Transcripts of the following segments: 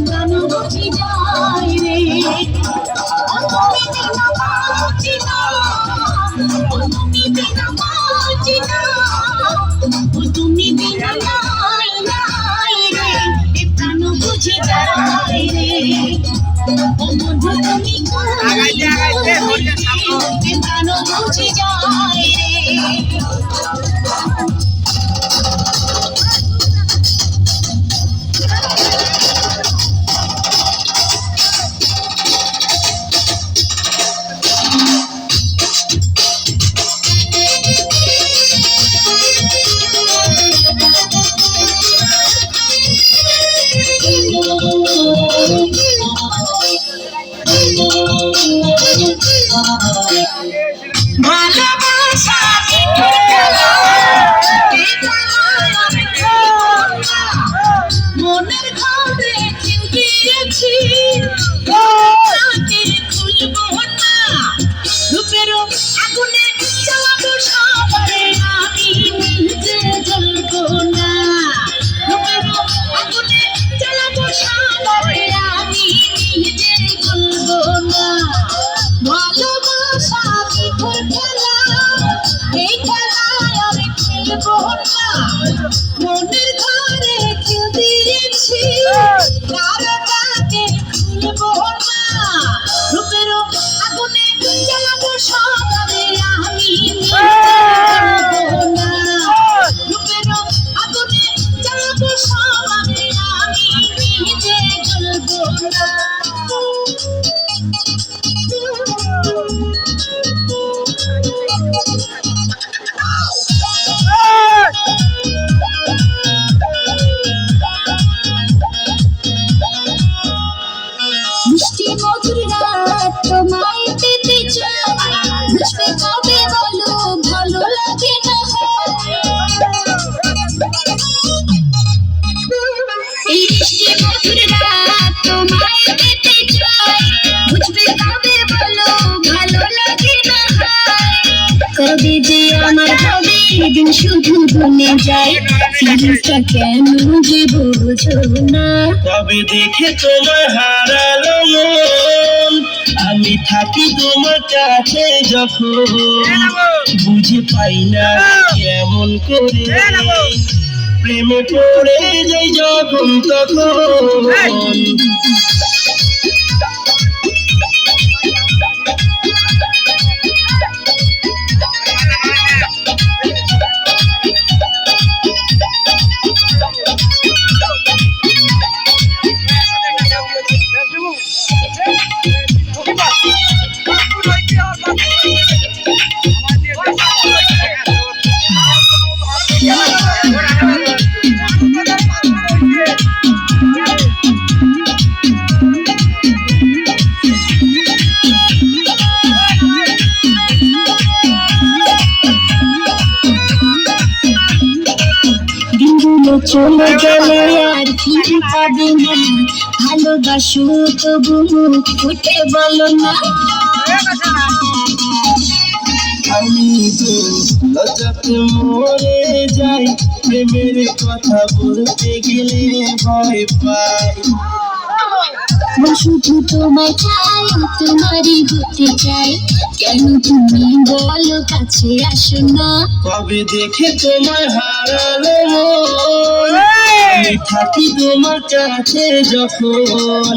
প্রাণ বুঝি যায় রে তুমি বিনা নাই নাই রে প্রাণ বুঝি যায় রে ও বন্ধু তুমি প্রাণ বুঝি যায় রে ভালোবাসা মনের ঘরে দিয়েছি খুলবো না রূপেরও আগুনে জ্বালাবো সবারে আমি নিজে জ্বলবো না রূপেরও আগুনে জ্বালাবো সবারে আমি নিজে জ্বলবো না ভালোবাসা বিফল খেলা এই খেলায় আমি খেলবো না মনের ঘরে কেউ দিয়েছি কারো কাছে খুলবো না রূপেরও আগুনে জ্বালাবো সবারে আমি নিজে জ্বলবো না রূপেরও আগুনে জ্বালাবো সবারে আমি নিজে জ্বলবো না মিষ্টি মধুর রাত তোমায় পেতে চাই বুঝবে কবে বলো ভালো লাগে না এই মিষ্টি মধুর রাত তোমায় পেতে চাই বুঝবে কবে বলো ভালো লাগে না কবে যে আমার হবে দিন শুধু ভুলে যাই ফিলিংসটা কেন যে বোঝো না কবে দেখে তোমায় হারালো মন আমি থাকি তোমার কাছে যখন বুঝে পাই না কেমন করে প্রেমে পড়ে যাই যখন তখন চলে গেলে আর ফিরে পাবে না ভালোবাসো তবু ফুটে বলো না আমি তো লজ্জাতে মরে যাই প্রেমের কথা বলতে গেলে ভয় পাই শুধু তোমায় চাই তোমারই হতে চাই কেন তুমি বলো কাছে আসো না কবে দেখে তোমায় হারালো মন আমি থাকি তোমার কাছে যখন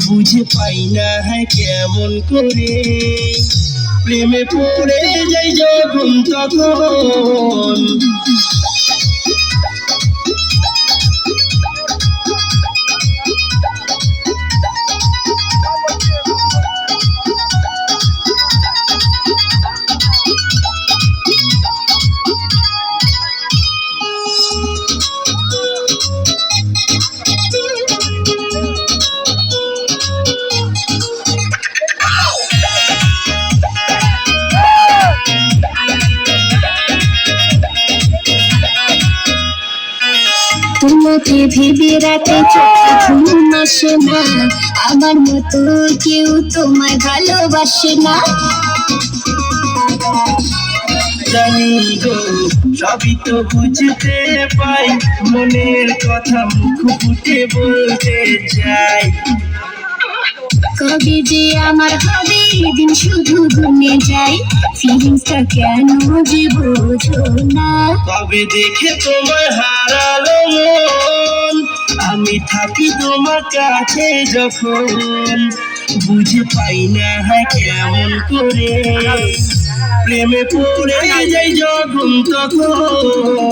বুঝে পাই না হয় কেমন করে প্রেমে পড়ে যাই যখন তখন তোমাকে ভেবে রাতে চোখে ঘুম আসে না আমার মতো কেউ তোমায় ভালোবাসে না জানি গো সবই তো বুঝতে পাই, মনের কথা মুখ ফুটে বলতে চাই। কবে যে আমার হবে দিন শুধু ঘুমে যাই, ফিলিংসটা কেন যে বোঝো না। কবে দেখে তোমায় হারালো মন, আমি থাকি তোমার কাছে যখন, বুঝে পাই না হয় কেমন করে, প্রেমে পড়ে যাই যখন তখন